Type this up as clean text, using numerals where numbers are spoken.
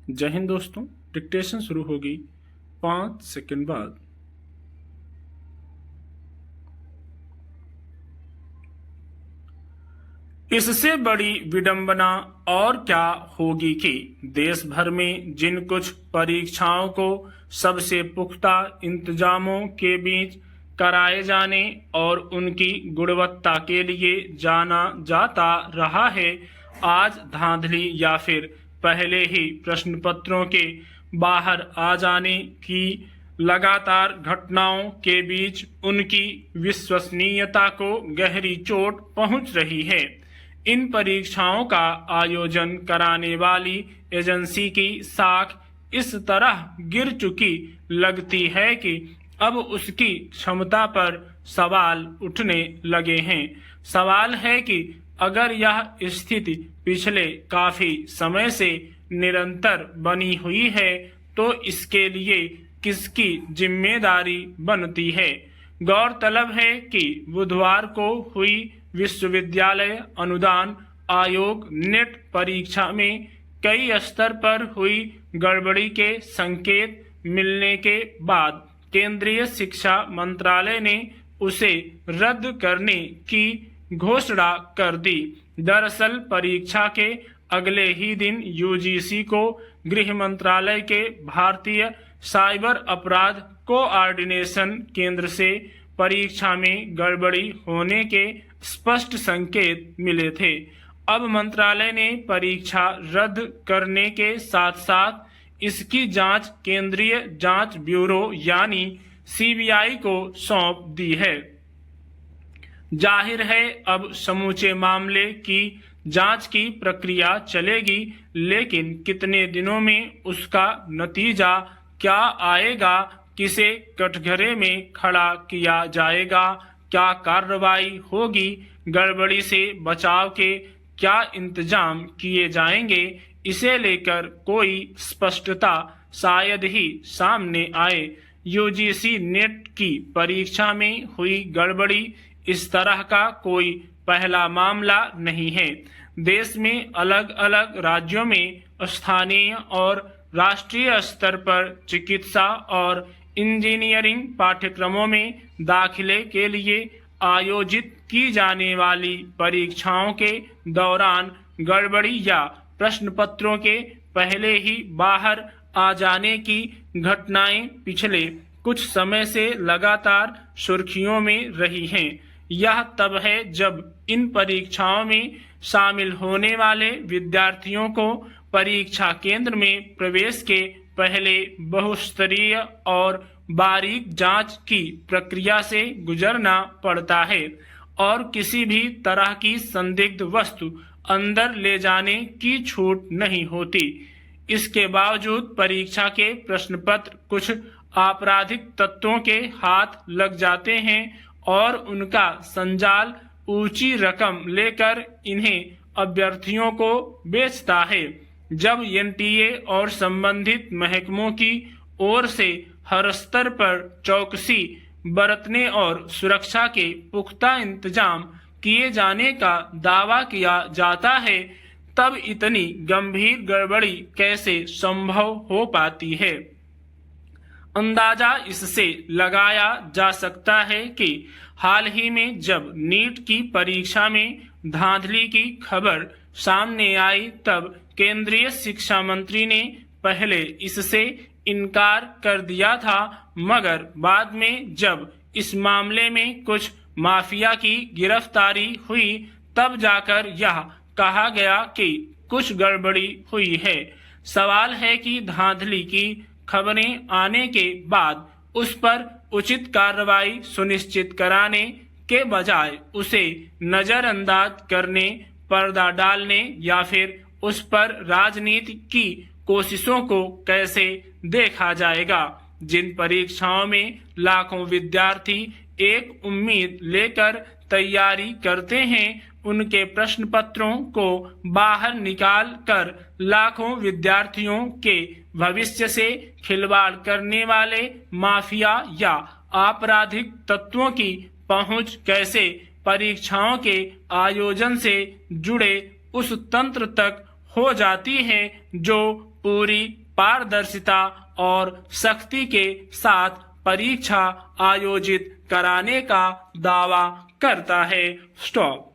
जय हिंद दोस्तों। डिक्टेशन शुरू होगी 5 सेकंड बाद। इससे बड़ी विडंबना और क्या होगी कि देश भर में जिन कुछ परीक्षाओं को सबसे पुख्ता इंतजामों के बीच कराए जाने और उनकी गुणवत्ता के लिए जाना जाता रहा है, आज धांधली या फिर पहले ही प्रश्न पत्रों के बाहर आ जाने की लगातार घटनाओं के बीच उनकी विश्वसनीयता को गहरी चोट पहुंच रही है। इन परीक्षाओं का आयोजन कराने वाली एजेंसी की साख इस तरह गिर चुकी लगती है कि अब उसकी क्षमता पर सवाल उठने लगे हैं। सवाल है कि अगर यह स्थिति पिछले काफी समय से निरंतर बनी हुई है तो इसके लिए किसकी जिम्मेदारी बनती है। गौरतलब है कि बुधवार को हुई विश्वविद्यालय अनुदान आयोग नेट परीक्षा में कई स्तर पर हुई गड़बड़ी के संकेत मिलने के बाद केंद्रीय शिक्षा मंत्रालय ने उसे रद्द करने की घोषणा कर दी। दरअसल परीक्षा के अगले ही दिन यूजीसी को गृह मंत्रालय के भारतीय साइबर अपराध कोऑर्डिनेशन केंद्र से परीक्षा में गड़बड़ी होने के स्पष्ट संकेत मिले थे। अब मंत्रालय ने परीक्षा रद्द करने के साथ साथ इसकी जांच केंद्रीय जांच ब्यूरो यानी सीबीआई को सौंप दी है। जाहिर है अब समूचे मामले की जांच की प्रक्रिया चलेगी, लेकिन कितने दिनों में उसका नतीजा क्या आएगा, किसे कटघरे में खड़ा किया जाएगा, क्या कार्रवाई होगी, गड़बड़ी से बचाव के क्या इंतजाम किए जाएंगे, इसे लेकर कोई स्पष्टता शायद ही सामने आए। यूजीसी नेट की परीक्षा में हुई गड़बड़ी इस तरह का कोई पहला मामला नहीं है। देश में अलग अलग राज्यों में स्थानीय और राष्ट्रीय स्तर पर चिकित्सा और इंजीनियरिंग पाठ्यक्रमों में दाखिले के लिए आयोजित की जाने वाली परीक्षाओं के दौरान गड़बड़ी या प्रश्न पत्रों के पहले ही बाहर आ जाने की घटनाएं पिछले कुछ समय से लगातार सुर्खियों में रही हैं। यह तब है जब इन परीक्षाओं में शामिल होने वाले विद्यार्थियों को परीक्षा केंद्र में प्रवेश के पहले बहुस्तरीय और बारीक जांच की प्रक्रिया से गुजरना पड़ता है और किसी भी तरह की संदिग्ध वस्तु अंदर ले जाने की छूट नहीं होती। इसके बावजूद परीक्षा के प्रश्न पत्र कुछ आपराधिक तत्वों के हाथ लग जाते हैं और उनका संजाल ऊंची रकम लेकर इन्हें अभ्यर्थियों को बेचता है। जब एनटीए और संबंधित महकमों की ओर से हर स्तर पर चौकसी बरतने और सुरक्षा के पुख्ता इंतजाम किए जाने का दावा किया जाता है, तब इतनी गंभीर गड़बड़ी कैसे संभव हो पाती है। अंदाजा इससे लगाया जा सकता है कि हाल ही में जब नीट की परीक्षा में धांधली की खबर सामने आई, तब केंद्रीय शिक्षा मंत्री ने पहले इससे इनकार कर दिया था, मगर बाद में जब इस मामले में कुछ माफिया की गिरफ्तारी हुई तब जाकर यह कहा गया कि कुछ गड़बड़ी हुई है। सवाल है कि धांधली की खबरें आने के बाद उस पर उचित कार्रवाई सुनिश्चित कराने के बजाय उसे नजरअंदाज करने, पर्दा डालने या फिर उस पर राजनीति की कोशिशों को कैसे देखा जाएगा। जिन परीक्षाओं में लाखों विद्यार्थी एक उम्मीद लेकर तैयारी करते हैं, उनके प्रश्न पत्रों को बाहर निकाल कर लाखों विद्यार्थियों के भविष्य से खिलवाड़ करने वाले माफिया या आपराधिक तत्वों की पहुंच कैसे परीक्षाओं के आयोजन से जुड़े उस तंत्र तक हो जाती हैं जो पूरी पारदर्शिता और सख्ती के साथ परीक्षा आयोजित कराने का दावा करता है। स्टॉप।